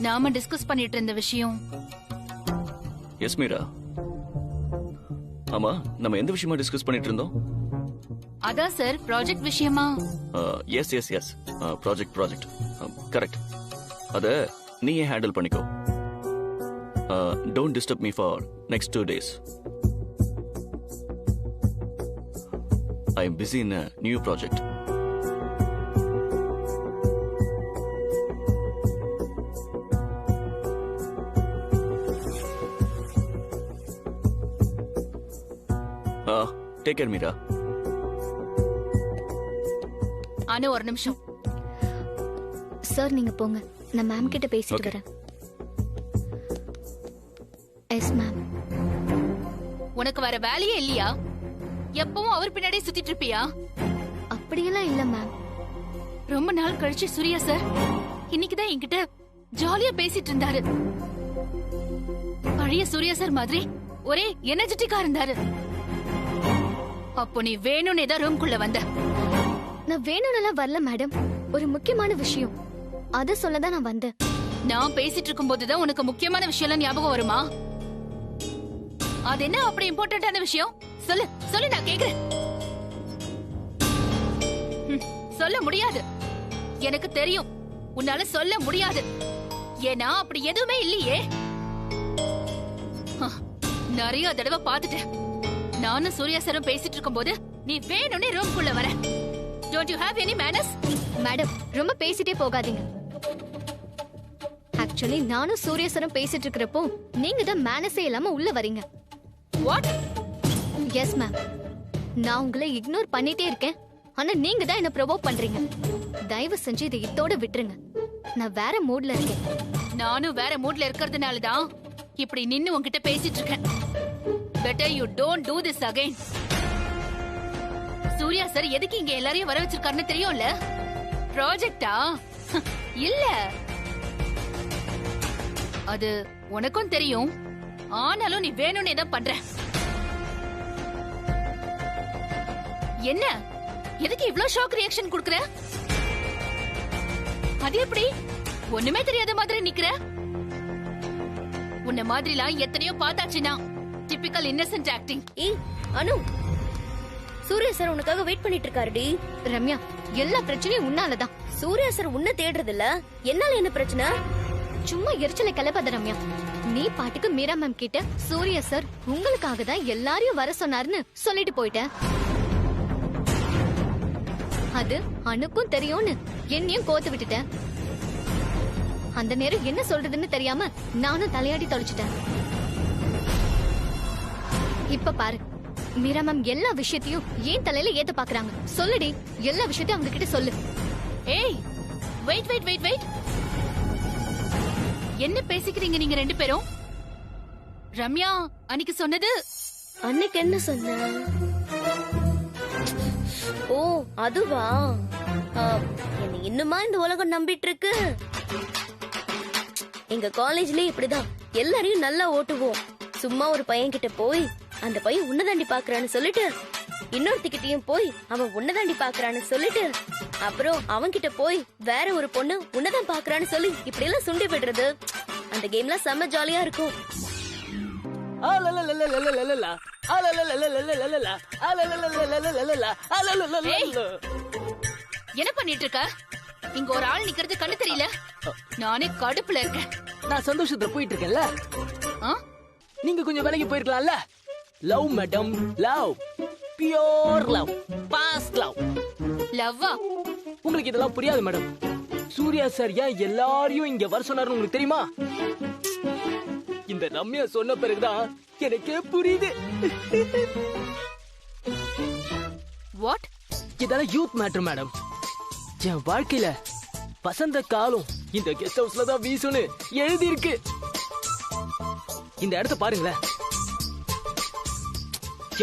நாம டிஸ்கஸ் பண்ணிட்டு இருந்த விஷயம். எஸ் மீரா. ஆமா, நம்ம எந்த விஷயமா டிஸ்கஸ் பண்ணிட்டு இருந்தோம்? அதான் சார், ப்ராஜெக்ட் விஷயமா. Yes yes yes project correct. அத நீயே ஹேண்டில் பண்ணிக்கோ. Don't disturb me for next 2 days. I am busy in a new project. Take care, Meera. அனு, ஒரு நிமிஷம். சார் நீங்க போங்க, நான் மேம் கிட்ட பேசிட்டு வரேன். Yes ma'am. உனக்கு வர வேலையே இல்லையா? எப்பவும் அவர் பின்னாடியே சுத்திட்டு இருப்பியா? அப்படியெல்லாம் இல்ல மேம். ரொம்ப நாள் கழிச்சு சூர்யா சார் இன்னைக்குதான் என்கிட்ட ஜாலியா பேசிட்டு இருந்தாரு. பழைய சூர்யா சார் மாதிரி ஒரே எனர்ஜெட்டிக்கா இருந்தாரு. அப்போ நீ வேணும்னு ஏதோ ரூம்குள்ள வந்த. நான் வேணும்னுலாம் வரல மேடம். ஒரு முக்கியமான விஷயம், அத சொல்லதான் நான் வந்தேன். நான் பேசிட்டு இருக்கும் போதுதான் உனக்கு முக்கியமான விஷயம் ஞாபகம் வருமா? அது என்ன அப்படி இம்பார்ட்டன்டான விஷயம்? சொல்லு சொல்லு, நான் கேக்குறேன். சொல்ல முடியாது. எனக்கு தெரியும் உன்னால சொல்ல முடியாது. ஏன்னா அப்படி எதுவுமே இல்லையே. நிறைய தடவை பாத்துட்டேன். நானும் சூர்யா சாரும் பேசிட்டு இருக்கும் போது நீ வேணும்னே ரூம்குள்ள வர. Don't you have any manners? Madam, ரொம்ப பேசிட்டே போகாதீங்க. ஆக்சுவலி நானும் சூர்யா சாரும் பேசிட்டு இருக்கிறப்போ நீங்க தான் மேனஸே இல்லாம உள்ள வரீங்க. What? Yes ma'am. நான் உங்களை இக்னோர் பண்ணிட்டே இருக்கேன். ஆனா நீங்க தான் என்ன ப்ரொவோக் பண்றீங்க. தயவு செஞ்சு இதை இதோட விட்டுருங்க. நான் வேற மூட்ல இருக்கேன். நானும் வேற மூட்ல இருக்கிறதுனால தான் இப்படி நின்னு உன்கிட்ட பேசிட்டு இருக்கேன். Better you don't do this again. Surya sir எதுக்கு இங்க எல்லாரையும் வர வச்சிருக்காருன்னு தெரியும்ல? ப்ராஜெக்டா? இல்ல, அது உனக்கும் தெரியும். ஆனாலும் நீ வேணும்னே தான் பண்ற. என்ன, எதுக்கு இவ்ளோ ஷாக் ரியாக்ஷன் குடுக்குற? அது எப்படி ஒண்ணுமே தெரியாத மாதிரி நிக்கிற? உன்ன மாதிரிலாம் எத்தனையோ பார்த்தாச்சுனா. Typical Innocent acting. ஏய் அனு, சூர்யா சார் உனக்காக வெயிட் பண்ணிட்டு இருக்காருடி. ரம்யா, எல்லா பிரச்சனையும் உன்னாலதான். சூர்யா சார் உன்ன தேடுறது இல்ல, என்னால என்ன பிரச்சனை? சும்மா எரிச்சலை கிளப்பாத ரம்யா. நீ பாட்டுக்கு மீரா மேம் கிட்ட சூர்யா சார் உங்களுக்காக தான் எல்லாரையும் வர சொன்னாருன்னு சொல்லிட்டு போயிட்ட. அது அனுக்கும் தெரியும்னு என்னையும் கோத்து விட்டுட்ட. அந்த நேரம் என்ன சொல்றதுன்னு தெரியாம நானும் தலையாடி தொலைச்சிட்டேன். இப்ப பாரு, மீரா மேம் எல்லா விஷயத்தையும் ஏன் தலையில ஏத்த பாக்குறாங்க. சொல்லுடி, எல்லா விஷயத்தையும் அவங்க கிட்ட சொல்லு. ஏய், வெயிட் வெயிட் வெயிட் வெயிட். என்ன பேசிக்கிறீங்க நீங்க ரெண்டு பேரும்? ரம்யா அன்னைக்கு சொன்னது. அன்னைக்கு என்ன சொன்ன? ஓ அதுவா? என்ன இன்னுமா இந்த உலகம் நம்பிட்டு இருக்கு? எங்க காலேஜ்லயே இப்படிதான் எல்லாரையும் நல்லா ஓட்டுவோம். சும்மா ஒரு பையன் கிட்ட போய் அந்த பையன் உன்னதாண்டி பாக்குறான்னு சொல்லிட்டு, இன்னொருத்திக்கிட்டையும் போய் அவன் உன்னதாண்டி பாக்குறான்னு சொல்லிட்டு, அப்புறம் அவன் கிட்ட போய் வேற ஒரு பொண்ணு உன்னதான் பாக்குறான்னு சொல்லி இப்படி எல்லாம் சுண்டி விடுறது. அந்த கேம்லாம் செம்ம ஜாலியா இருக்கும். என்ன பண்ணிட்டு இருக்க? இங்க ஒரு ஆள் நிக்கிறது கண்ணு தெரியல. நானே கடுப்புல இருக்கேன். நான் சந்தோஷத்துல போயிட்டு இருக்கேன்ல. நீங்க கொஞ்சம் விலகி போயிருக்கலாம்ல. Love madam, love, pure love, past love. லவ்வா? உங்களுக்கு இதெல்லாம் புரியாது மேடம். சூர்யா சார் ஏன் எல்லாரையும் இங்க வர சொன்னாருன்னு உங்களுக்கு தெரியுமா? இந்த ரம்யா சொன்ன பிறகுதான் எனக்கே புரியுது. வாட்? இதெல்லாம் யூத் மேட்டர் மேடம். என் வாழ்க்கையில வசந்த காலம் இந்த கெஸ்ட் ஹவுஸ்ல தான் வீசுன்னு எழுதி இருக்கு. இந்த இடத்த பாருங்களேன்,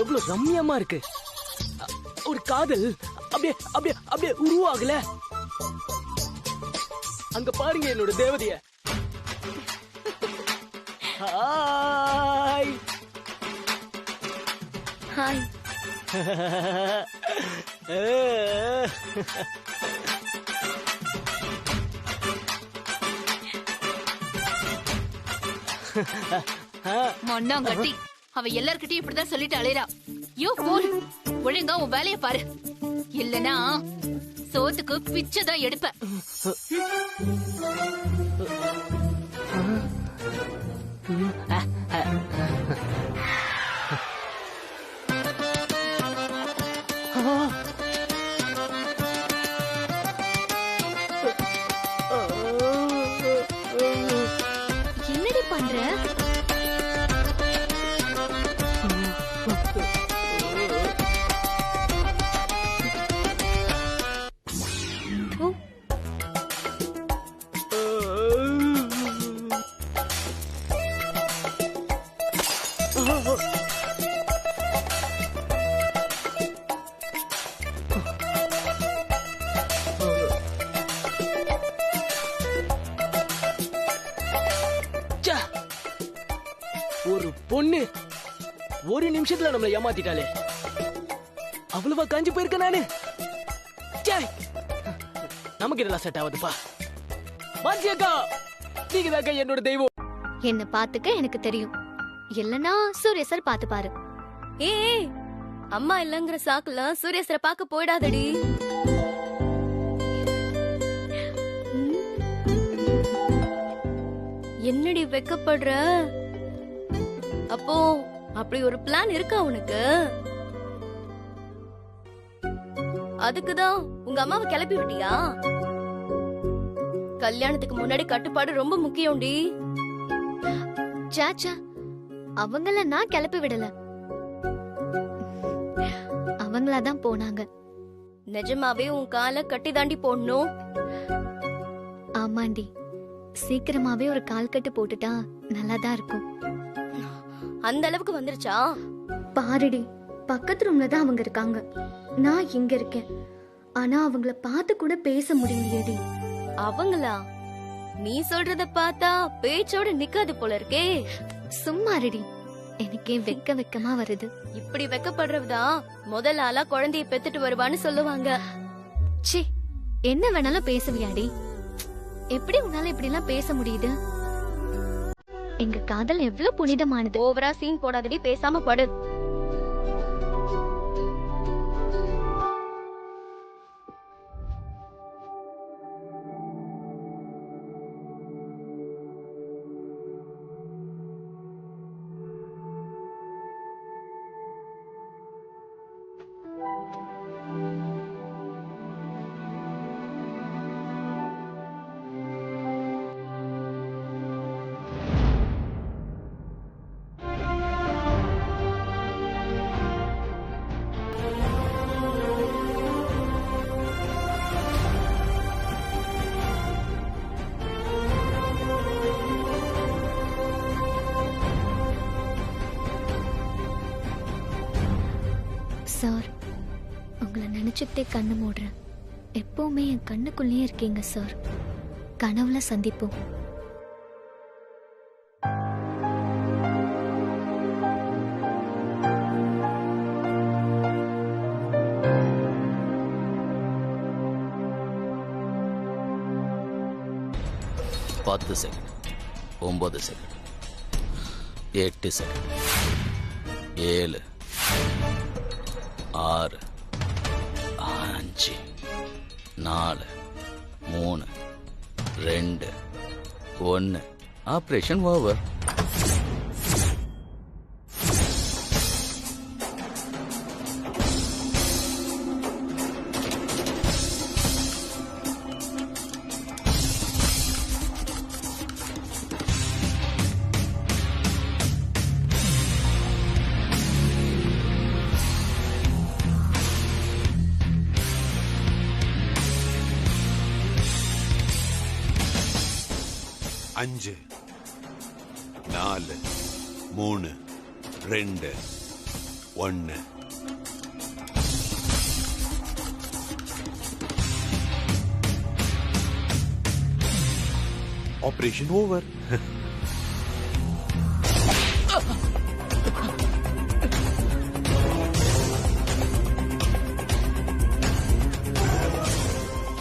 எவ்வளவு ரம்யமா இருக்கு. ஒரு காதல் அப்படியே அப்படியே அப்படியே உருவாகல. அங்க பாருங்க என்னோட தேவதைய. Hi hi. மண்ணாங்கட்டி அவ எல்லார்கிட்டயும் இப்படிதான் சொல்லிட்டு அலையறா. யோ போல் ஒழுங்கா உன் வேலைய பாரு, இல்லனா சோத்துக்கு பிச்சைதான் எடுப்ப. என்னடி பண்ற? ச்சே. ஒரு பொண்ணு ஒரு நிமிஷத்துல நம்மள ஏமாத்திட்டாளே, அவ்வளவா காஞ்சி போயிருக்க நானு. ச்சே. நமக்கு இதெல்லாம் செட் ஆகுதுப்பா. மாஞ்சி அக்கா, நீங்க தாக்கா என்னோட தெய்வம். என்ன பாத்துக்க எனக்கு தெரியும், இல்லனா சூரிய சார் பாத்து பாரு. ஏய், அம்மா இல்லங்கிற சாக்குல சூரியசரை பார்க்க போயிடாதடி. என்னடி வெக்கப்படுற? அப்போ அப்படி ஒரு பிளான் இருக்கா உனக்கு? அதுக்குதான் உங்க அம்மாவை கிளப்பி விட்டியா? கல்யாணத்துக்கு முன்னாடி கட்டுப்பாடு ரொம்ப முக்கியம்டி. சாச்சா, அவங்கள நான் கிளப்பி விடல, அவங்களாதான் போனாங்க. நிஜமாவே உன் காலை கட்டி தாண்டி போடணும். ஆமாண்டி, சீக்கிரமாவே ஒரு கால் கட்டு போட்டுட்டா நல்லாதான் இருக்கும். அந்த அளவுக்கு வந்துருச்சா? பாருடி, பக்கத்து ரூம்ல தான் அவங்க இருக்காங்க, நான் இங்க இருக்கேன். ஆனா அவங்கள பார்த்து கூட பேச முடியலையேடி. அவங்களா? நீ சொல்றத பார்த்தா பேச்சோட நிக்காது போல இருக்கே. சும்மா இருடி, எனக்கே வெக்கமா வருது. இப்படி வெக்கப்படுறதுதான் முதல் ஆளா குழந்தைய பெத்துட்டு வருவான்னு சொல்லுவாங்க. ச்சீ, என்ன வேணாலும் பேசுவியாடி? எப்படி உன்னால இப்படி எல்லாம் பேச முடியுது? எங்க காதல் எவ்வளவு புனிதமானது. ஓவரா சீன் போடாதடி, பேசாம படு. சார், உங்களை நினைச்சுக்கிட்டே கண்ணு மூடுறேன். எப்பவுமே என் கண்ணுக்குள்ளேயே இருக்கீங்க சார். கனவுல சந்திப்போம். பத்து second, 9 second, 8 second, 7, 6, 5, 4, 3, 2, 1. Operation over. அஞ்சு, 4, 3, 2, 1. Operation over.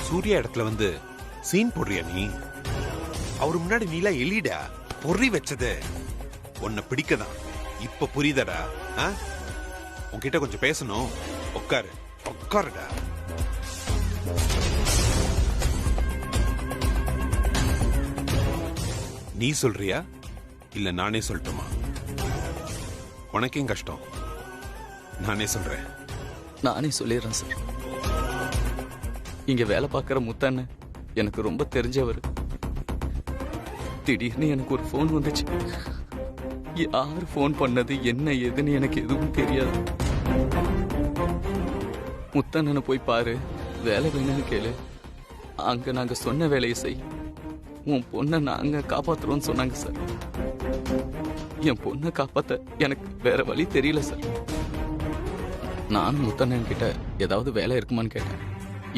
சூர்யா இடத்துல வந்து சீன் போடுறியா நீ? அவரு முன்னாடி நீலா எலிடா பொறி வச்சது. உன்னை பிடிக்கதான். இப்ப புரியுதடா? உன்கிட்ட கொஞ்சம் பேசணும். உட்காரு, உட்காருடா. நீ சொல்றியா இல்ல நானே சொல்லட்டுமா? உனக்கேம் கஷ்டம்? நானே சொல்றேன். நானே சொல்லிடுறேன் சார். இங்க வேலை பார்க்குற முத்தண்ண எனக்கு ரொம்ப தெரிஞ்சவர். திடீர்னு எனக்கு ஒரு ஃபோன் வந்துச்சு. யார் ஃபோன் பண்ணது என்ன ஏதுன்னு எனக்கு எதுவும் தெரியாது. முத்தண்ணனை போய் பாரு, வேலை வேணும்னு கேளு, அங்க நாங்க சொன்ன வேலையை செய், உன் பொண்ணை நாங்க காப்பாத்துறோம்னு சொன்னாங்க சார். என் பொண்ணை காப்பாத்த எனக்கு வேற வழி தெரியல சார். நானும் முத்தண்ணன் கிட்ட ஏதாவது வேலை இருக்குமான்னு கேட்டேன்.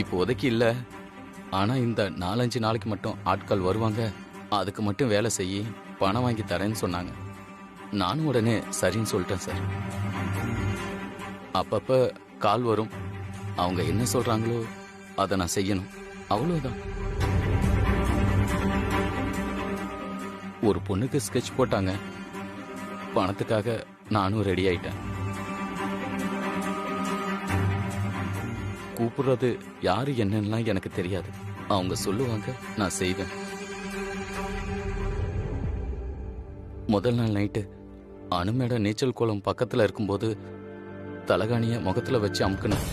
இப்போதைக்கு இல்ல, ஆனா இந்த 4-5 நாளைக்கு மட்டும் ஆட்கள் வருவாங்க, அதுக்கு மட்டும் வேலை செய்யி பணம் வாங்கி தரேன்னு சொன்னாங்க. நானும் உடனே சரின்னு சொல்லிட்டேன் சார். அப்பப்ப கால் வரும், அவங்க என்ன சொல்றாங்களோ அதை நான் செய்யணும், அவ்வளவுதான். ஒரு பொண்ணுக்கு ஸ்கெட்ச் போட்டாங்க, பணத்துக்காக நானும் ரெடி ஆயிட்டேன். கூப்பிடுறது யாரு என்னன்னா எனக்கு தெரியாது, அவங்க சொல்லுவாங்க, நான் செய்வேன். முதல் நாள் நைட்டு அனுமேட நீச்சல் குளம் பக்கத்துல இருக்கும்போது தலகாணிய முகத்துல வச்சு அமுக்கணும்.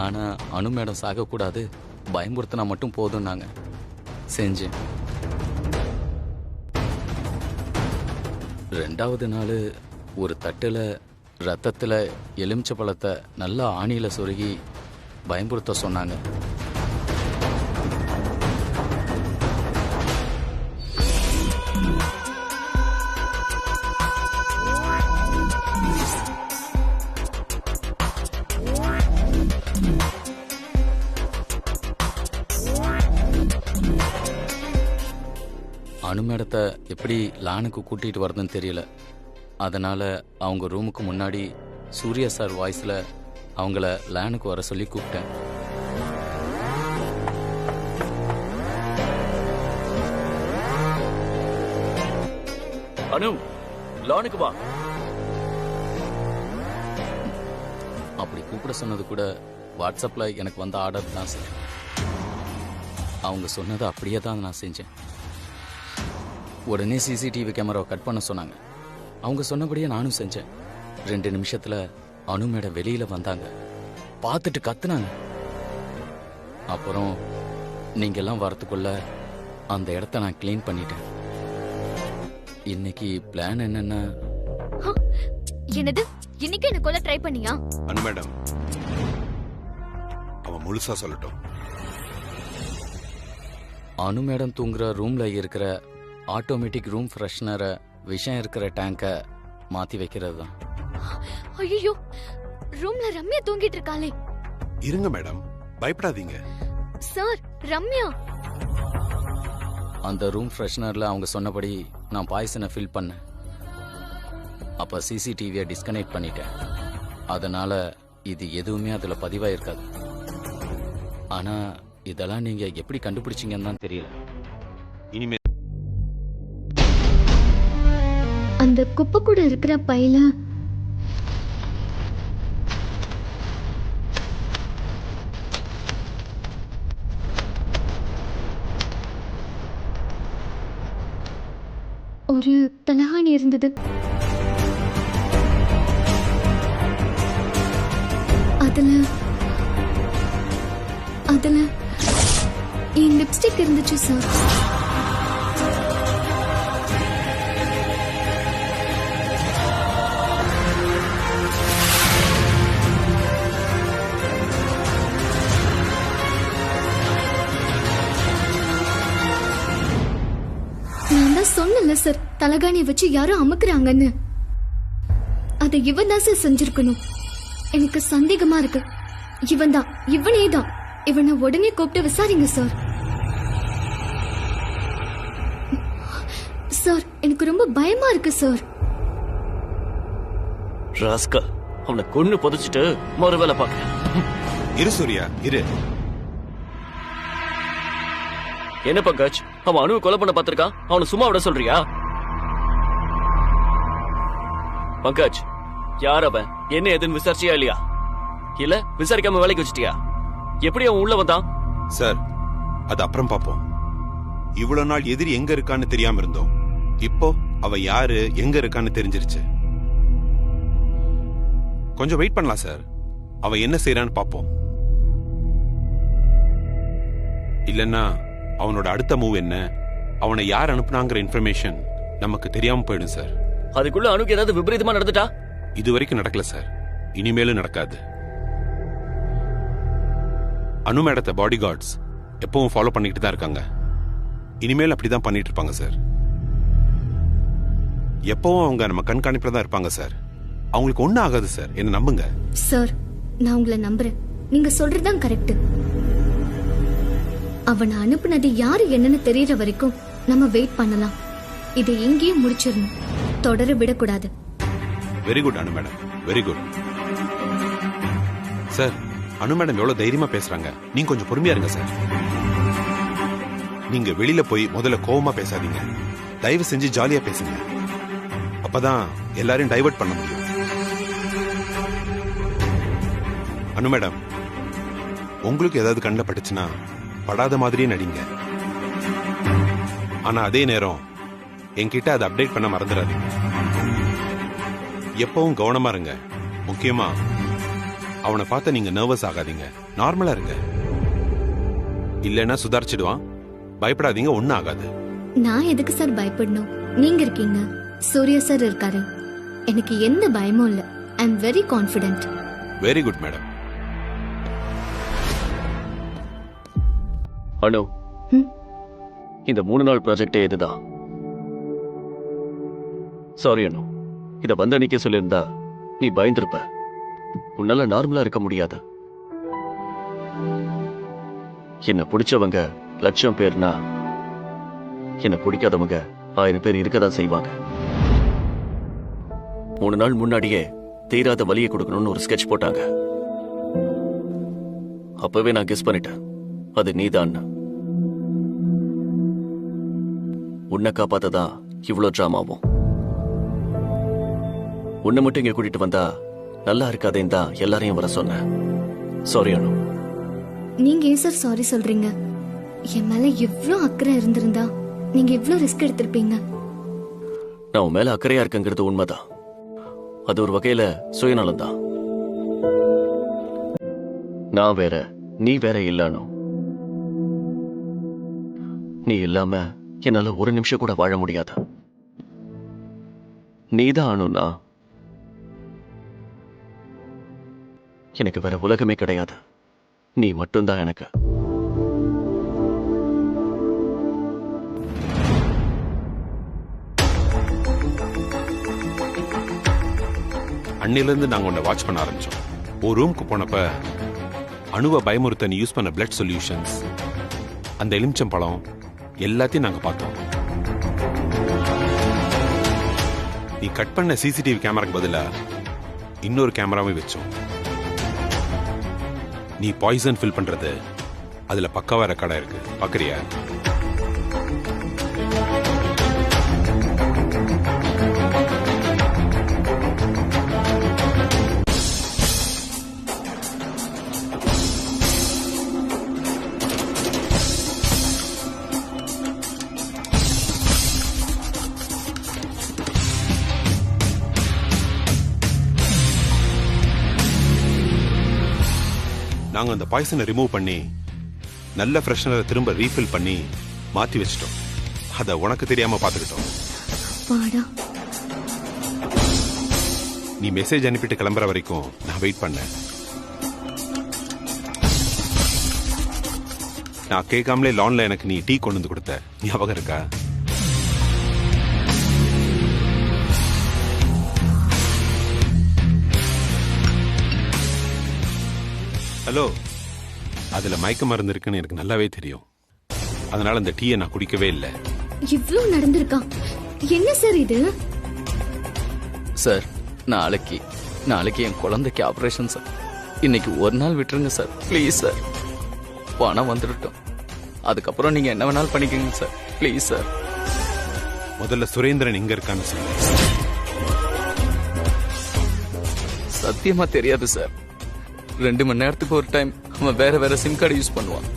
ஆனா அனு மேடம் சாகக்கூடாது, பயமுறுத்தினா மட்டும் போதும் நாங்க செஞ்சேன். 2வது நாள் ஒரு தட்டுல ரத்தத்துல எலுமிச்சை பழத்தை நல்லா ஆணியில சொருகி பயமுறுத்த சொன்னாங்க. அனுமேடத்தை எப்படி லானுக்கு கூட்டிட்டு வரதுன்னு தெரியல. அதனால அவங்க ரூமுக்கு முன்னாடி சூர்யா சார் வாய்ஸ்ல அவங்கள லேனுக்கு வர சொல்லி கூப்பிட்டேன். அனு, லானுக்கு வா. அப்படி கூப்பிட சொன்னது கூட வாட்ஸ்அப்ல எனக்கு வந்த ஆர்டர் தான் சார். அவங்க சொன்னதை அப்படியே தான் நான் செஞ்சேன். உடனே சிசிடிவி கேமராவை கட் பண்ண சொன்னாங்க. அவங்க சொன்னபடியே நானும் செஞ்சேன். 2 நிமிஷத்துல அனுமேட வெளியில வந்தாங்க, பார்த்துட்டு கத்துனாங்க. அப்புறம் நீங்க எல்லாம் வரத்துக்குள்ள அந்த இடத்த நான் கிளீன் பண்ணிட்டேன். இன்னைக்கு பிளான் என்னன்னா, என்னது இன்னைக்கு என்ன கொல்ல ட்ரை பண்ணியா? அனு மேடம், அவன் முழுசா சொல்லட்டும். அனு மேடம் தூங்குற ரூம்ல இருக்கிற ஆட்டோமேட்டிக் ரூம் ஃப்ரெஷ்னரை விஷம் இருக்கிற டேங்கை மாத்தி வைக்கிறது தான். ஐயோ, ரூம்ல ரம்யா தூங்கிட்டு இருக்காளே. இருங்க மேடம், பயப்படாதீங்க. சார், ரம்யா. அந்த ரூம் ஃப்ரெஷ்னர்ல அவங்க சொன்னபடி நான் பாய்சனை ஃபில் பண்ணேன். அப்ப சிசிடிவியை டிஸ்கனெக்ட் பண்ணிட்டேன். அதனால இது எதுவுமே அதுல பதிவாயிருக்காது. ஆனா இதெல்லாம் நீங்க எப்படி கண்டுபிடிச்சீங்கன்னு தான் தெரியல. இனிமே அந்த குப்பை கூட இருக்கிற பையில ஒரு தலகாணி இருந்தது. அதுல என் லிப்ஸ்டிக் இருந்துச்சு சார். சொன்னல சார், தலகாணியை வச்சு யாரும் அமுக்குறாங்கன்னு. அதை இவன் தான் சார் செஞ்சிருக்கணும். எனக்கு சந்தேகமா இருக்கு. இவனே தான். இவனை உடனே கூப்பிட்டு விசாரிங்க சார். சார் எனக்கு ரொம்ப பயமா இருக்கு சார். ராஸ்கா, அவனை கொன்னு புதைச்சிட்டு மறு வேலை பார்க்க. இரு சூர்யா, இரு. என்ன பங்கஜ், அவன் அணுவை கொலை பண்ண பார்த்திருக்கான், அவனை சும்மா விட சொல்றியா? பங்கஜ், யார் அவன், என்ன எதுன்னு விசாரிச்சியா இல்லையா? இல்ல விசாரிக்காம வேலைக்கு வச்சிட்டியா? எப்படி அவன் உள்ள வந்தான்? சார், அது அப்புறம் பாப்போம். இவ்வளவு நாள் எதிரி எங்க இருக்கான்னு தெரியாம இருந்தோம். இப்போ அவ யாரு, எங்க இருக்கான்னு தெரிஞ்சிருச்சு. கொஞ்சம் வெயிட் பண்ணலாம் சார். அவன் என்ன செய்யறான்னு பாப்போம். இல்லன்னா அவனோட அடுத்த மூவ் என்ன, அவனை யார் அனுப்புனாங்கிற இன்ஃபர்மேஷன் நமக்கு தெரியாம போயிடும் சார். அதுக்குள்ள அணுக்கு ஏதாவது விபரீதமா நடந்துட்டா? இது வரைக்கும் நடக்கல சார், இனிமேலும் நடக்காது. அனு மேடத்தை பாடி கார்ட்ஸ் எப்பவும் ஃபாலோ பண்ணிட்டு தான் இருக்காங்க. இனிமேல் அப்படிதான் பண்ணிட்டு இருப்பாங்க சார். எப்பவும் அவங்க நம்ம கண்காணிப்புல தான் இருப்பாங்க சார். அவங்களுக்கு ஒண்ணும் ஆகாது சார், என்ன நம்புங்க. சார் நான் உங்களை நம்புறேன். நீங்க சொல்றதுதான் கரெக்ட். அவனை அனுப்புனது யாரு என்னன்னு தெரியற வரைக்கும் நம்ம வெயிட் பண்ணலாம். இதை எங்கேயும் முடிச்சிடணும், தொடர விடக்கூடாது. வெரி குட் அனு மேடம், வெரி குட். சார், அனு மேடம் எவ்வளவு தைரியமா பேசுறாங்க. நீங்க கொஞ்சம் பொறுமையா இருங்க சார். நீங்க வெளியில போய் முதல்ல கோவமா பேசாதீங்க. தயவு செஞ்சு ஜாலியா பேசுங்க. அப்பதான் எல்லாரையும் டைவர்ட் பண்ண முடியும். அனு மேடம், உங்களுக்கு ஏதாவது கண்ணில் பட்டுச்சுன்னா படாத மாதிரியே நடிங்க. ஆனா அதே நேரம் என்கிட்ட அதை அப்டேட் பண்ண மறந்துடாதீங்க. எப்பவும் கவனமா இருங்க. முக்கியமா அவனை பார்த்து நீங்க நர்வஸ் ஆகாதீங்க, நார்மலா இருங்க. இல்லைன்னா சுதாரிச்சிடுவான். பயப்படாதீங்க, ஒன்னும் ஆகாது. நான் எதுக்கு சார் பயப்படணும்? நீங்க இருக்கீங்க, சூர்யா சார் இருக்காரு. எனக்கு எந்த பயமும் இல்ல. I am very confident. Very good madam. Anu, இந்த 3 நாள் ப்ராஜெக்டே இதுதான். சாரி அனு, இத வந்த அன்னைக்கே சொல்லியிருந்தா நீ பயந்திருப்ப. உன்னால நார்மலா இருக்க முடியாது. என்ன பிடிச்சவங்க 1,00,000 பேர்னா என்ன பிடிக்காதவங்க 1000 பேர் இருக்கதான் செய்வாங்க. 3 நாள் முன்னாடியே தீராத வலியை கொடுக்கணும்னு ஒரு ஸ்கெட்ச் போட்டாங்க. அப்பவே நான் கெஸ் பண்ணிட்டேன், அது நீதான். உன்னை காப்பாத்ததான் இவ்வளவு டிராமாவும். உன்னை மட்டும் இங்க கூட்டிட்டு வந்தா நல்லா இருக்காதேன்னு தான் எல்லாரையும் வர சொன்னேன். சாரி அனு. நீங்க ஏன் சார் சாரி சொல்றீங்க? என் மேல எவ்வளவு அக்கறை இருந்திருந்தா நீங்க எவ்வளவு ரிஸ்க் எடுத்திருப்பீங்க. நான் உன் மேல அக்கறையா இருக்கங்கிறது உண்மைதான். அது ஒரு வகையில சுயநலம் தான். நான் வேற, நீ வேற இல்லனோ. நீ இல்லாம என்னால ஒரு நிமிஷம் கூட வாழ முடியாது. நீதான் அனுனா எனக்கு வேற உலகமே கிடையாது. நீ மட்டும்தான் எனக்கு. அன்னில இருந்து நாங்க உன்னை வாட்ச் பண்ண ஆரம்பிச்சோம். ஒரு ரூமுக்கு போனப்ப அணுவை பயமுறுத்த நீ யூஸ் பண்ண பிளட் சொல்யூஷன்ஸ், அந்த எலுமிச்சம் பழம் எல்லாத்தையும் நாங்க பார்த்தோம். நீ கட் பண்ண சிசிடிவி கேமராக்கு பதிலா இன்னொரு கேமராவை வச்சோம். நீ பாய்சன் ஃபில் பண்றது அதுல பக்காவா ரெக்கார்டா இருக்கு, பாக்குறியா? நாங்க அந்த பாய்சனை ரிமூவ் பண்ணி நல்ல ஃப்ரெஷ்னரை திரும்ப ரீஃபில் பண்ணி மாத்தி வச்சிட்டோம். அத உனக்கு தெரியாம பாத்துக்கிட்டோம். நீ மெசேஜ் அனுப்பிட்டு கிளம்புற வரைக்கும் நான் வெயிட் பண்ணேன். நான் கேட்காமலே லான்ல எனக்கு நீ டீ கொண்டு வந்து கொடுத்த ஞாபகம் இருக்கா? ஹலோ, அதுல மயக்க மருந்து இருக்குன்னு எனக்கு நல்லாவே தெரியும். அதனால அந்த டீயை நான் குடிக்கவே இல்லை. இவ்ளோ நடந்திருக்கா? என்ன சார் இது? சார் நாளைக்கு என் குழந்தைக்கு ஆபரேஷன் சார். இன்னைக்கு ஒரு நாள் விட்டுருங்க சார், ப்ளீஸ் சார். பணம் வந்துடட்டும், அதுக்கப்புறம் நீங்க என்ன வேணாலும் பண்ணிக்கோங்க சார், ப்ளீஸ் சார். முதல்ல சுரேந்திரன் எங்க இருக்கான்னு சொல்லு. சத்தியமா தெரியாது சார். 2 மணி நேரத்துக்கு ஒரு டைம் அவன் வேற சிம் கார்டு யூஸ் பண்ணுவான்.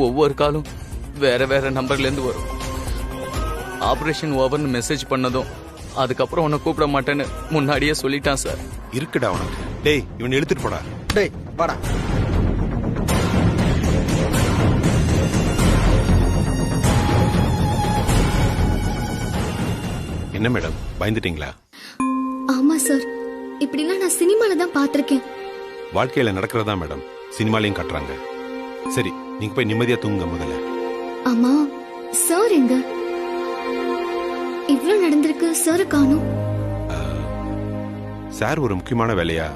ஒவ்வொரு காலும் வேற நம்பர்ல இருந்து வரும். ஆபரேஷன் ஓவர்னு மெசேஜ் பண்ணதும் அதுக்கப்புறம் உன்னை கூப்பிட மாட்டேன்னு முன்னாடியே சொல்லிட்டான் சார். இருக்குடா உனக்கு. டேய், இவன் எடுத்துட்டு போடா. டேய் வாடா. என்ன மேடம், பயந்துட்டீங்களா? ஆமா சார், இப்படிலாம் நான் சினிமால தான் பாத்திருக்கேன். வாழ்க்கையில நடக்கிறதா மேடம் சினிமாலையும் காட்டுறாங்க. சரி, நீங்க போய் நிம்மதியா தூங்குங்க முதல்ல. ஆமா சார், எங்க இவ்ளோ நடந்திருக்கு, சார் காணோம். சார் ஒரு முக்கியமான வேலையா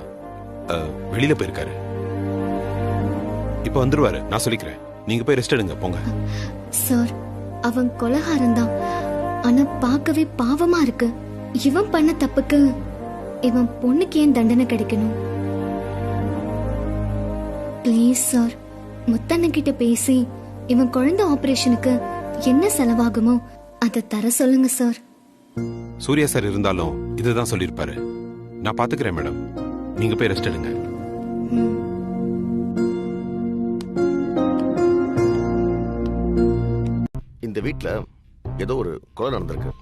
வெளியில போயிருக்காரு. இப்ப வந்துருவாரு, நான் சொல்லிக்கிறேன். நீங்க போய் ரெஸ்ட் எடுங்க, போங்க. சார், அவன் கொலைகாரன் தான், ஆனா பார்க்கவே பாவமா இருக்கு. இவன் பண்ண தப்புக்கு இவன் பொண்ணுக்கு ஏன் தண்டனை கிடைக்கணும்? ப்ளீஸ் சார், முத்தண்ணன் கிட்ட பேசி இவன் குழந்தை ஆபரேஷனுக்கு என்ன செலவாகுமோ அதை தர சொல்லுங்க சார். சூர்யா சார் இருந்தாலும் இதுதான் சொல்லிருப்பாரு. நான் பாத்துக்கிறேன் மேடம், நீங்க போய் ரெஸ்ட் எடுங்க. இந்த வீட்ல ஏதோ ஒரு கொலை நடந்திருக்கு.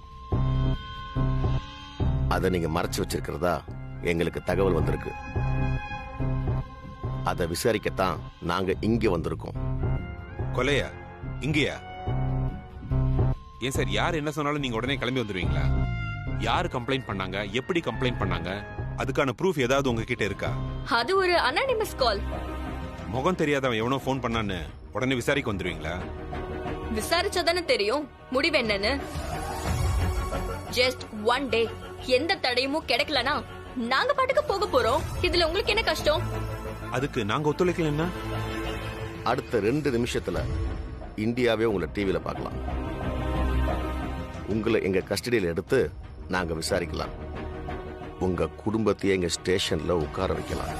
அதை நீங்க மறைச்சு வச்சிருக்கிறதா எங்களுக்கு தகவல் வந்திருக்கு. அதை விசாரிக்கத்தான் நாங்க இங்க வந்திருக்கோம். கொலையா? இங்கயா? ஏன் சார், யார் என்ன சொன்னாலும் நீங்க உடனே கிளம்பி வந்துருவீங்களா? யாரு கம்ப்ளைண்ட் பண்ணாங்க, எப்படி கம்ப்ளைண்ட் பண்ணாங்க, அதுக்கான ப்ரூஃப் ஏதாவது உங்ககிட்ட இருக்கா? அது ஒரு அனானிமஸ் கால். முகம் தெரியாதவன் எவனோ ஃபோன் பண்ணான்னு உடனே விசாரிக்க வந்துருவீங்களா? விசாரிச்சாதானே தெரியும் முடிவு என்னன்னு. ஜஸ்ட் 1 டே, எந்த தடையும் கிடைக்கலனா நாங்க பாட்டுக்கு போக போறோம். இதுல உங்களுக்கு என்ன கஷ்டம்? அதுக்கு நாங்க ஒத்துழைக்கலன்னா அடுத்த 2 நிமிஷத்துல இந்தியாவே உங்களை டிவியில பார்க்கலாம். உங்களை எங்க கஸ்டடியில எடுத்து நாங்க விசாரிக்கலாம். உங்க குடும்பத்தையே எங்க ஸ்டேஷன்ல உட்கார வைக்கலாம்.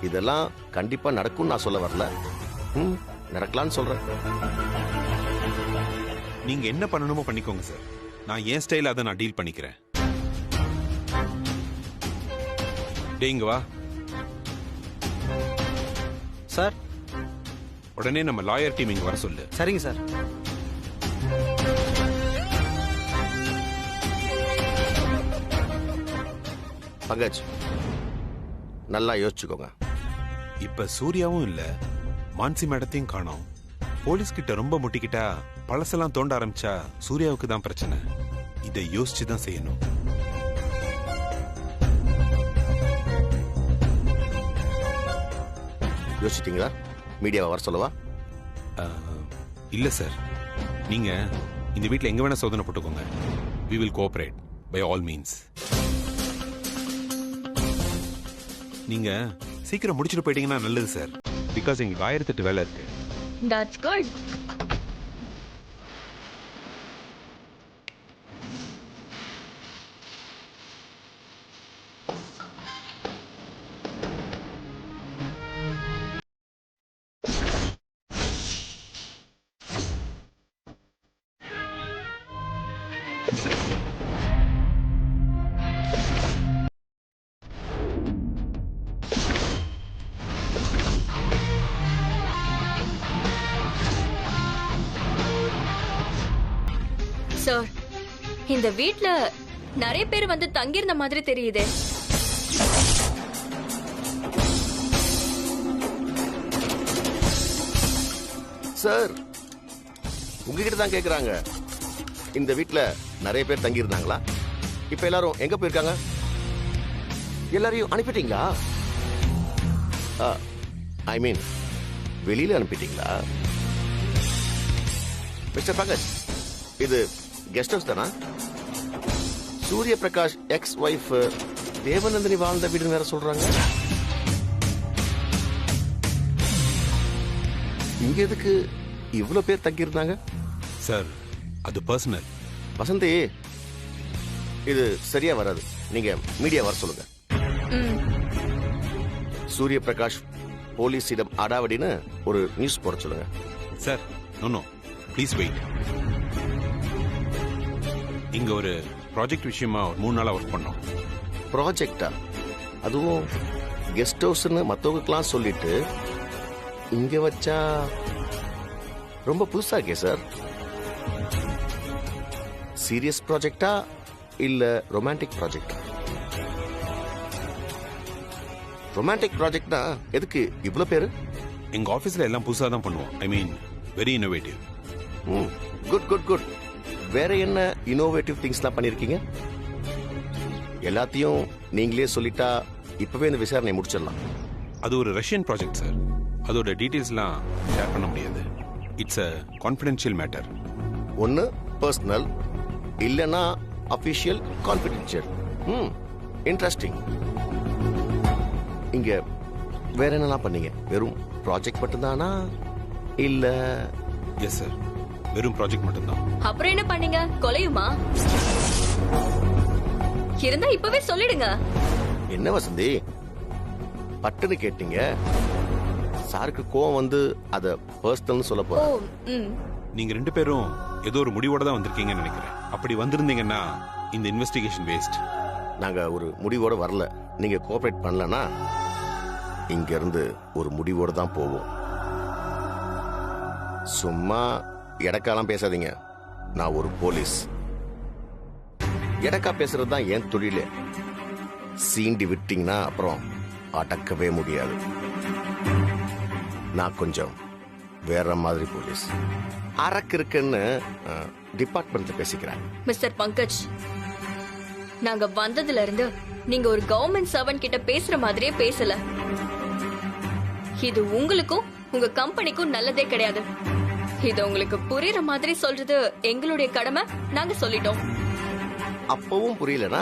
இதெல்லாம் கண்டிப்பா நடக்கும் நான் சொல்ல வரல, நடக்கலாம்னு சொல்றேன். நீங்க என்ன பண்ணணுமோ பண்ணிக்கோங்க சார். நான் என் ஸ்டைல அதை நான் டீல் பண்ணிக்கிறேன். டேங்க வா சார். உடனே நம்ம லாயர் டீம் இங்க வர சொல்லு. சரிங்க சார். பங்கஜ், நல்லா யோசிச்சுக்கோங்க. இப்ப சூர்யாவும் இல்ல, மான்சி மேடத்தையும் காணோம். போலீஸ் கிட்ட ரொம்ப முட்டிக்கிட்டா பழசெல்லாம் தோண்ட ஆரம்பிச்சா சூர்யாவுக்கு தான் பிரச்சனை. இதை யோசிச்சுதான் செய்யணும். யோசிச்சிட்டீங்களா? மீடியாவை வர சொல்லவா? இல்ல சார், நீங்க இந்த வீட்ல எங்க வேணா சோதனை போட்டுக்கோங்க. we will cooperate by all means. நீங்க சீக்கிரம் முடிச்சுட்டு போயிட்டீங்கன்னா நல்லது சார். பிகாஸ் எங்களுக்கு 1008 வேலை இருக்கு. That's good. சார், இந்த வீட்ல நிறைய பேர் வந்து தங்கியிருந்த மாதிரி தெரியுதே. சார், உங்ககிட்ட தான் கேக்குறாங்க. இந்த வீட்ல நிறைய பேர் தங்கி இருந்தாங்களா? இப்ப எல்லாரும் எங்க போயிருக்காங்க? எல்லாரையும் அனுப்பிட்டீங்களா? ஐ மீன் வெளியில அனுப்பிட்டீங்களா? மிஸ்டர் பங்கஜ், இது கெஸ்ட் ஹவுஸ் தானா? சூரிய பிரகாஷ் எக்ஸ் ஒய்ஃப் தேவநந்தினி வாழ்ந்த வீடுன்னு வேற சொல்றாங்க. இங்க எதுக்கு இவ்வளவு பேர் தங்கி இருந்தாங்க? சார் அது பர்சனல். வசந்தி, இது சரியா வராது. நீங்க மீடியா வர சொல்லுங்க. சூரிய பிரகாஷ் போலீஸிடம் அடாவடின்னு ஒரு நியூஸ் போட சொல்லுங்க. Sir no please wait. இங்க ஒரு ப்ராஜெக்ட் விஷயமா ஒரு 3 நாளா ஒர்க் பண்ணோம். ப்ராஜெக்டா? அதுவும் கெஸ்ட் ஹவுஸ்னு மற்றவங்களுக்கெல்லாம் சொல்லிட்டு இங்க வச்சா ரொம்ப புதுசா இருக்கே சார். சீரியஸ் ப்ராஜெக்டா இல்ல ரொமான்டிக் ப்ராஜெக்டா? ரொமான்டிக் ப்ராஜெக்ட்னா எதுக்கு இவ்வளவு பேரு? எங்க ஆபீஸ்ல எல்லாம் புதுசா தான் பண்ணுவோம். I mean very innovative. Good good good. வேற என்ன இன்னோவேட்டிவ் திங்ஸ்லாம் பண்ணிருக்கீங்க? எல்லாத்தையும் நீங்களே சொல்லிட்டா இப்பவே இந்த விசாரணை முடிச்சிடலாம். அது ஒரு ரஷ்யன் ப்ராஜெக்ட் சார். அதோட டீடைல்ஸ்லாம் ஷேர் பண்ண முடியாது. It's a confidential matter. ஒன்னு பர்சனல், இல்லனா அபிஷியல் கான்ஃபிடென்ஷியல். இன்ட்ரெஸ்டிங். இங்க வேற என்னலாம் பண்ணீங்க? வெறும் ப்ராஜெக்ட் மட்டும்தானா இல்ல? எஸ் சார், வெறும் ப்ராஜெக்ட் மட்டும்தான். அப்புறம் என்ன பண்ணீங்க? கொலையுமா? இருந்தா இப்பவே சொல்லிடுங்க. என்ன வசந்தி பட்டுன்னு கேட்டீங்க? சாருக்கு கோவம் வந்து அத பர்சனல்னு சொல்ல ஓ போறேன். நீங்க 2 பேரும் ஏதோ ஒரு முடிவோட தான் வந்திருக்கீங்கன்னு நினைக்கிறேன். அப்படி வந்திருந்தீங்கன்னா இந்த இன்வெஸ்டிகேஷன் வேஸ்ட். நாங்க ஒரு முடிவோட வரல. நீங்க கோஆபரேட் பண்ணலனா இங்க இருந்து ஒரு முடிவோட தான் போவோம். சும்மா எடக்காலாம் பேசாதீங்க. நான் ஒரு போலீஸ். எடக்கா பேசுறது தான் என் தொழிலே. சீண்டி விட்டீங்கன்னா அப்புறம் அடக்கவே முடியாது. நான் கொஞ்சம் வேற மாதிரி போலீஸ். அரக்கு இருக்குன்னு டிபார்ட்மெண்ட்ல பேசிக்கிறேன். மிஸ்டர் பங்கஜ், நாங்க வந்ததுல இருந்து நீங்க ஒரு கவர்மெண்ட் சர்வன்ட் கிட்ட பேசுற மாதிரியே பேசல. இது உங்களுக்கும் உங்க கம்பெனிக்கும் நல்லதே கிடையாது. இது உங்களுக்கு புரியுற மாதிரி சொல்றது எங்களுடைய கடமை. நாங்க சொல்லிட்டோம். அப்பவும் புரியலனா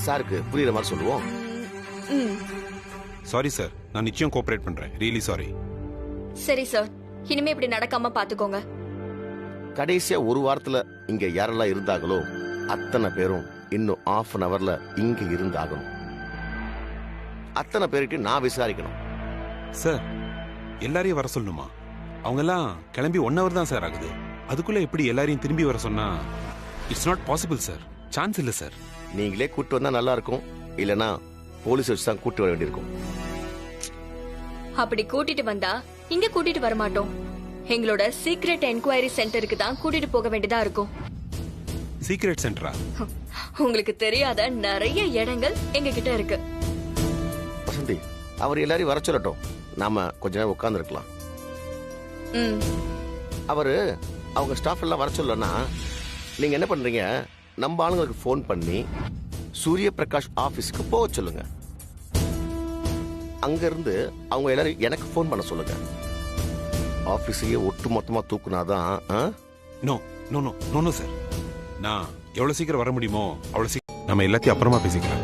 சாருக்கு புரியுற மாதிரி சொல்லுவோம். சாரி சார், நான் நிச்சயம் கோஆபரேட் பண்றேன். Really sorry. சரி சார், இனிமே இப்படி நடக்காம பாத்துக்கோங்க. கடைசியா ஒரு வாரத்துல இங்க யாரெல்லாம் இருந்தாங்களோ அத்தனை பேரும் இன்னும் 1/2 an hourல இங்க இருந்தாகணும். அத்தனை பேருக்கு நான் விசாரிக்கணும். சார் எல்லாரையும் வர சொல்லணுமா? அவங்க எல்லாம் கிளம்பி 1 hour தான் சார் ஆகுது. அதுக்குள்ள எப்படி எல்லாரையும் திரும்பி வர சொன்னா it's not possible sir. Chance இல்ல சார். நீங்களே கூட்டு வந்தா நல்லா இருக்கும். இல்லனா போலீஸ் வச்சு தான் கூட்டு வர வேண்டியிருக்கும். அப்படி கூட்டிட்டு வந்தா இங்க கூட்டிட்டு வர மாட்டோம். எங்களோட சீக்ரெட் என்கொயரி சென்டருக்கு தான் கூட்டிட்டு போக வேண்டியதா இருக்கும். சீக்ரெட் சென்டரா? உங்களுக்கு தெரியாத நிறைய இடங்கள் எங்க கிட்ட இருக்கு. வசந்தி, அவர் எல்லாரையும் வர சொல்லட்டும். நாம கொஞ்ச நேரம் உட்கார்ந்து இருக்கலாம். அவரு அவங்க ஸ்டாஃப் எல்லாம் வர சொல்லனா நீங்க என்ன பண்றீங்க? நம்ம ஆளுங்களுக்கு போன் பண்ணி சூரிய பிரகாஷ் ஆபீஸ்க்கு போக சொல்லுங்க. அங்க இருந்து அவங்க எல்லாரும் எனக்கு போன் பண்ண சொல்லுங்க. ஆபீஸையே ஒட்டு மொத்தமா தூக்குனாதான். No no no no no sir. நான் எவ்வளவு சீக்கிரம் வர முடியுமோ அவ்வளவு சீக்கிரம். நம்ம எல்லாத்தையும் அப்புறமா பேசிக்கலாம்.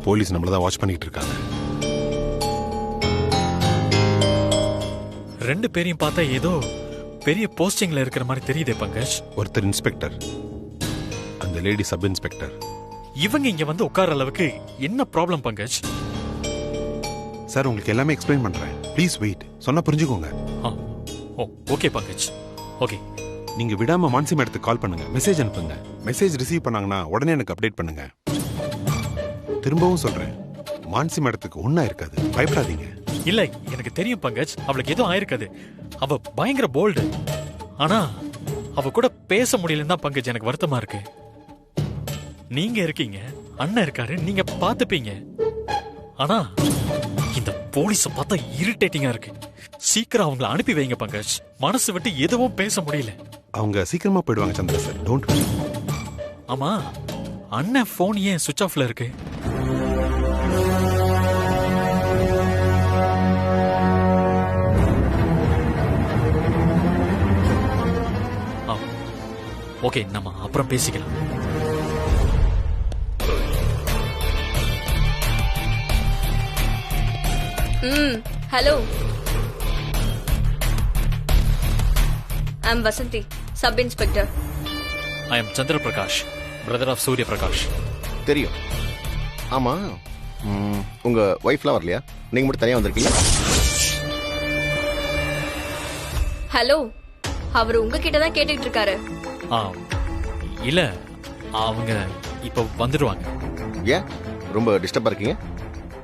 போலீஸ் நம்மள தான் வாட்ச் பண்ணிட்டு இருக்காங்க. 2 பேரையும் பார்த்தா ஏதோ பெரிய போஸ்டிங்ல இருக்கிற மாதிரி தெரியுதே பங்கஜ். ஒருத்தர் இன்ஸ்பெக்டர், அந்த லேடி சப் இன்ஸ்பெக்டர். இவங்க இங்க வந்து உட்கார அளவுக்கு என்ன ப்ராப்ளம் பங்கஜ்? சார் உங்களுக்கு எல்லாமே எக்ஸ்பிளைன் பண்றேன். Please wait. சொன்னா புரிஞ்சுக்கோங்க. Okay Pankaj, okay. நீங்க விடாம மான்சி மேடத்துக்கு கால் பண்ணுங்க, மெசேஜ் அனுப்புங்க. மெசேஜ் ரிசீவ் பண்ணாங்கன்னா உடனே எனக்கு அப்டேட் பண்ணுங்க. திரும்பவும் சொல்றேன், மான்சி மேடத்துக்கு ஒண்ணா இருக்காது, பயப்படாதீங்க. இல்ல எனக்கு தெரியும் பங்கஜ், அவளுக்கு எதுவும் ஆயிருக்காது. அவ பயங்கர போல்டு. ஆனா அவ கூட பேச முடியலன்னு தான் பங்கஜ் எனக்கு வருத்தமா இருக்கு. நீங்க இருக்கீங்க, அண்ணன் இருக்காரு, நீங்க பாத்துப்பீங்க. ஆனா இந்த போலீஸ பார்த்தா இரிட்டேட்டிங்கா இருக்கு. சீக்கிரம் அவங்கள அனுப்பி வைங்க பங்கஜ். மனசு விட்டு எதுவும் பேச முடியல. அவங்க சீக்கிரமா போயிடுவாங்க சந்திர சார். Don't worry. ஆமா, அண்ணன் போன் ஏன் சுவிட்ச் ஆஃப்ல இருக்கு? ஓகே, நம்ம அப்புறம் பேசிக்கலாம். Hello, I am Vasanthi, sub inspector. I am Chandra Prakash, brother of Surya Prakash. தெரியும். ஆமா, உங்க ஒய்ஃப்லாம் வரலையா? நீங்க மட்டும் தனியா வந்திருக்கீங்க. ஹலோ, அவர் உங்ககிட்ட தான் கேட்டுட்டு இருக்காரு. இல்ல, அவங்க இப்ப வந்துடுவாங்க. ஏன் ரொம்ப டிஸ்டர்பா இருக்கீங்க?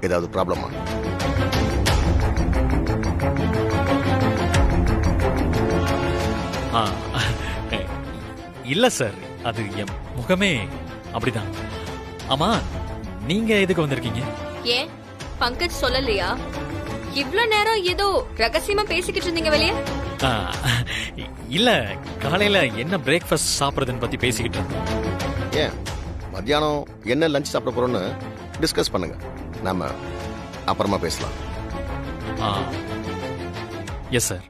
ஏதாவது ப்ராப்ளமா? இல்ல சார், அது என் முகமே அப்படிதான். ஆமா, நீங்க எதுக்கு வந்திருக்கீங்க? ஏன் பங்கஜ் சொல்லலையா? இவ்ளோ நேரம் ஏதோ ரகசியமா பேசிக்கிட்டு இருந்தீங்க வெளியே. இல்ல, காலையில என்ன பிரேக்ஃபாஸ்ட் சாப்பிடுறதுன்னு பத்தி பேசிக்கிட்டு இருந்தோம். ஏன் மத்தியானம் என்ன லஞ்ச் சாப்பிட போறோம்னு டிஸ்கஸ் பண்ணுங்க. நாம அப்புறமா பேசலாம். Yes sir.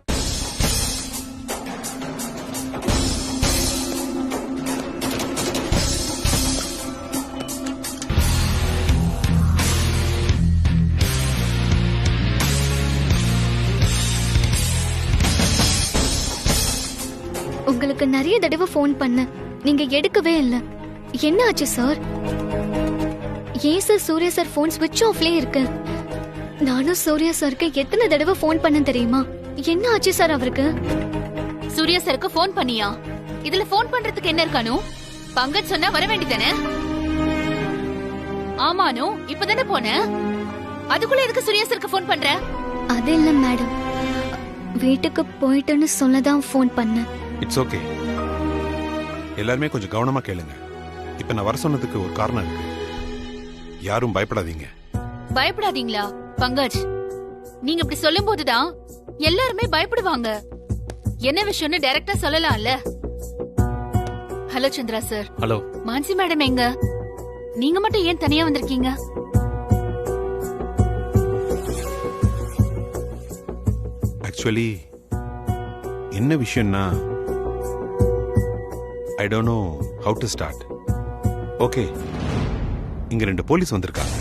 உங்களுக்கு நிறைய தடவை ஃபோன் பண்ண, நீங்க எடுக்கவே இல்ல. என்ன ஆச்சு சார்? ஏன் சார் சூர்யா சார் ஃபோன் ஸ்விட்ச் ஆஃப்லயே இருக்கு? நானும் சூர்யா சாருக்கு எத்தனை தடவை ஃபோன் பண்ண தெரியுமா? என்ன ஆச்சு சார் அவருக்கு? சூர்யா சாருக்கு ஃபோன் பண்ணியா? இதுல ஃபோன் பண்றதுக்கு என்ன இருக்கானு? பங்கஜ் சொன்னா வர வேண்டியதானே? ஆமானு, இப்பதானே போன. அதுக்குள்ள எதுக்கு சூர்யா சாருக்கு ஃபோன் பண்ற? அது இல்ல மேடம், வீட்டுக்கு போயிட்டுன்னு சொல்லதான் ஃபோன் பண்ணேன். It's okay. எல்லாருமே கொஞ்சம் கவனமா கேளுங்க. இப்ப நான் வர சொன்னதுக்கு ஒரு காரணம் இருக்கு. யாரும் பயப்படாதீங்க. பயப்படாதீங்களா? பங்கஜ், நீங்க இப்படி சொல்லும் போதுதான் எல்லாருமே பயப்படுவாங்க. என்ன விஷயம்னு டைரக்டா சொல்லலாம்ல. Hello Chandra sir. Hello. Mansi madam எங்க? நீங்க மட்டும் ஏன் தனியா வந்திருக்கீங்க? ஆக்சுவலி என்ன விஷயம்னா, I don't know how to start. Okay, இங்க 2 போலீஸ் வந்திருக்காங்க.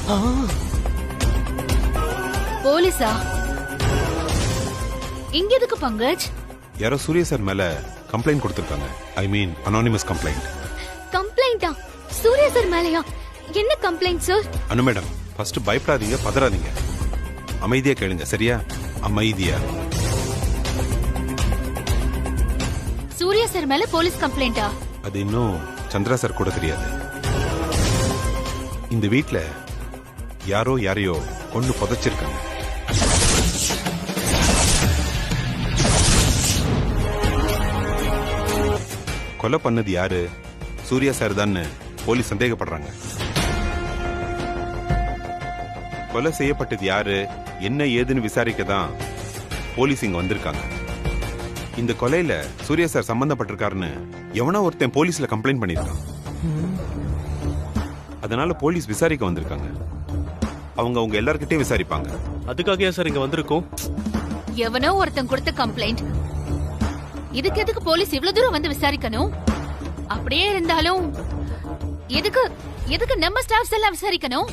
போலீஸா? இங்க எதுக்கு பங்கஜ்? யாரோ சூர்யா சார் மேல கம்ப்ளைண்ட் கொடுத்திருக்காங்க. ஐ மீன் அனானிமஸ் கம்ப்ளைண்ட். கம்ப்ளைண்டா? சூர்யா சார் மேலயா? என்ன கம்ப்ளைண்ட் சார்? அனு மேடம், ஃபர்ஸ்ட் பயப்படாதீங்க, பதறாதீங்க. அமைதியா கேளுங்க, சரியா? அமைதியா. சூர்யா சார் மேல போலீஸ் கம்ப்ளைண்டா? அது இன்னும் சந்திரா சார் கூட தெரியாது. இந்த வீட்ல யாரோ யாரையோ கொண்டு புதைச்சிருக்காங்க. கொலை பண்ணது யாரு? சூர்யா சார் தான் போலீஸ் சந்தேகப்படுறாங்க. கொலை செய்யப்பட்டது யாரு, என்ன ஏதுன்னு விசாரிக்க தான் போலீஸ் இங்க வந்திருக்காங்க. இந்த கொலையில சூர்யா சார் சம்பந்தப்பட்டிருக்காருன்னு எவனோ ஒருத்தன் போலீஸ்ல கம்ப்ளைண்ட் பண்ணிருக்கான். அதனால போலீஸ் விசாரிக்க வந்திருக்காங்க. அவங்க எல்லார்கிட்டயும் விசாரிப்பாங்க. அதுக்காக சார் இங்க வந்திருக்கோம். எவனோ ஒருத்தன் கொடுத்த கம்ப்ளைண்ட், இதுக்கு எதுக்கு போலீஸ் இவ்வளவு தூரம் வந்து விசாரிக்கணும்? அப்படியே இருந்தாலும் எதுக்கு நம்ம ஸ்டாஃப்ஸ் எல்லாம் விசாரிக்கணும்?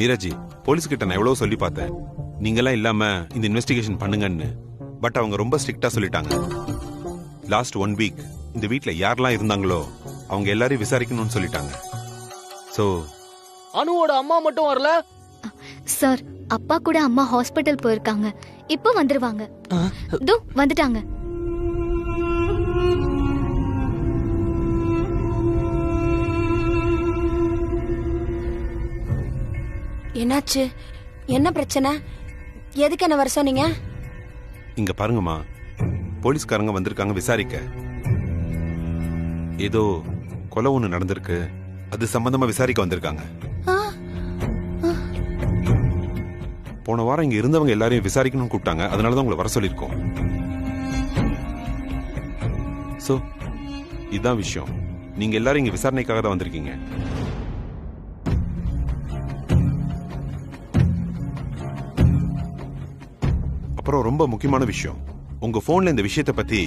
மீராஜி, போலீஸ் கிட்ட நான் எவ்வளவு சொல்லி பார்த்தேன், நீங்க எல்லாம் இல்லாம இந்த இன்வெஸ்டிகேஷன் பண்ணுங்கன்னு. பட் அவங்க ரொம்ப ஸ்ட்ரிக்டா சொல்லிட்டாங்க. லாஸ்ட் 1 வீக் இந்த வீட்ல யாரெல்லாம் இருந்தாங்களோ அவங்க எல்லாரையும் விசாரிக்கணும்னு சொல்லிட்டாங்க. சோ அனுவோட அம்மா மட்டும் வரல சார். அப்பா கூட அம்மா ஹாஸ்பிடல் போயிருக்காங்க. இப்போ வந்துருவாங்க. தோ வந்துட்டாங்க. என்னாச்சு? என்ன பிரச்சனை? எதுக்கு என்ன வர சொன்னீங்க? இங்க பாருங்கம்மா, போலீஸ்காரங்க வந்திருக்காங்க விசாரிக்க. ஏதோ கொலை ஒண்ணு நடந்திருக்கு, அது சம்பந்தமா விசாரிக்க வந்திருக்காங்க. போன வாரம் இங்க இருந்தவங்க எல்லாரையும் விசாரிக்கணும்னு கூப்பிட்டாங்க. அதனாலதான் உங்களை வர சொல்லியிருக்கோம். சோ இதுதான் விஷயம். நீங்க எல்லாரும் இங்க விசாரணைக்காக தான் வந்திருக்கீங்க. அப்புறம் ரொம்ப முக்கியமான விஷயம், உங்க போன்ல இந்த விஷயத்தை பத்தி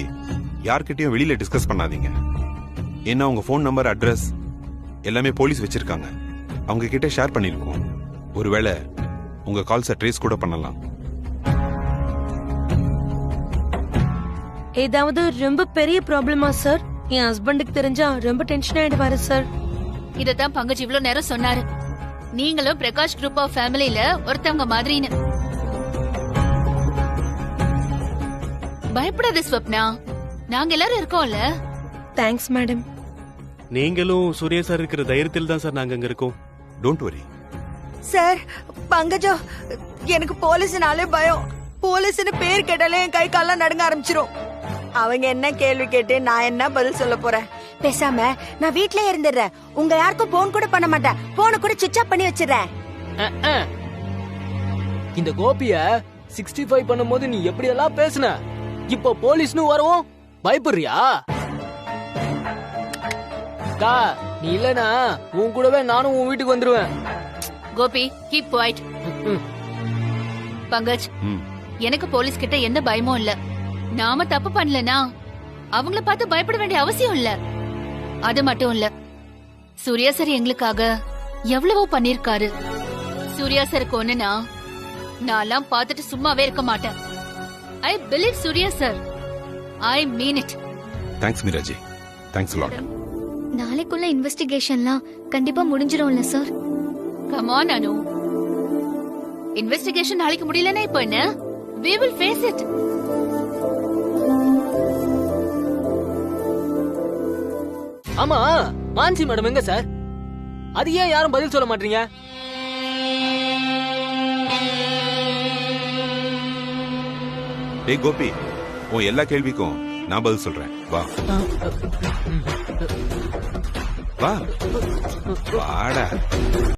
யார்கிட்டயும் வெளியில டிஸ்கஸ் பண்ணாதீங்க. ஏன்னா உங்க போன் நம்பர், அட்ரஸ் எல்லாமே போலீஸ் வச்சிருக்காங்க. அவங்க கிட்ட ஷேர் பண்ணிருக்கோம். ஒருவேளை உங்க கால்ஸை ட்ரேஸ் கூட பண்ணலாம். ஏதாவது ரொம்ப பெரிய ப்ராப்ளமா சார்? என் ஹஸ்பண்டுக்கு தெரிஞ்சா ரொம்ப டென்ஷன் ஆயிடுவாரு சார். இதத்தான் பங்கஜ் இவ்ளோ நேரம் சொன்னாரு. நீங்களும் பிரகாஷ் குரூப் ஆஃப் ஃபேமிலில ஒருத்தவங்க மாதிரின்னு. பயப்படாத ஸ்வப்னா, நாங்க எல்லாரும் இருக்கோம்ல. Thanks madam. நீங்களும் சூர்யா சார் இருக்கிற தைரியத்தில் தான் சார் நாங்க அங்க இருக்கோம். Don't worry sir. பங்கஜோ, எனக்கு போலீஸ்னாலே பயம். போலீஸ்னு பேர் கேட்டாலே என் கை கால்லாம் நடுங்க ஆரம்பிச்சிரும். அவங்க என்ன கேள்வி கேட்டு நான் என்ன பதில் சொல்ல போறேன்? பேசாம நான் வீட்லயே இருந்துடுறேன். உங்க யாருக்கும் போன் கூட பண்ண மாட்டேன். போனை கூட சுவிட்ச் ஆஃப் பண்ணி வச்சிடுறேன். இந்த கோபிய 65 பண்ணும்போது நீ எப்படி எல்லாம் பேசுன, இப்போ போலீஸ்னு வரவும் பயப்படுறியா? நீ இல்லனா உன் கூடவே நானும் உன் வீட்டுக்கு வந்துருவேன். Gopi, keep quiet. பங்கஜ், எனக்கு போலீஸ் கிட்ட எந்த பயமும் இல்ல. நாம தப்பு பண்ணலனா அவங்கள பார்த்து பயப்பட வேண்டிய அவசியம் இல்ல. அது மட்டும் இல்ல, சூர்யா சார் எங்களுக்காக எவ்வளவோ பண்ணிருக்காரு. சூர்யா சாருக்கு ஒண்ணுனா நான்லாம் பார்த்துட்டு சும்மாவே இருக்க மாட்டேன். I believe Surya sir. I mean it. Thanks Meeraji. Thanks a lot. நாளைக்குள்ள இன்வெஸ்டிகேஷன்லாம் கண்டிப்பா முடிஞ்சிரும்ல sir? Come on Anu. Investigation நாளைக்கு முடியலனா இப்போ என்ன? We will face it. ஆமா, மான்சி மேடம் எங்க சார்? அது ஏன் யாரும் பதில் சொல்ல மாட்டீங்க? ஏய் கோபி, உன் எல்லா கேள்விக்கும் நான் பதில் சொல்றேன். வா வா வாடா.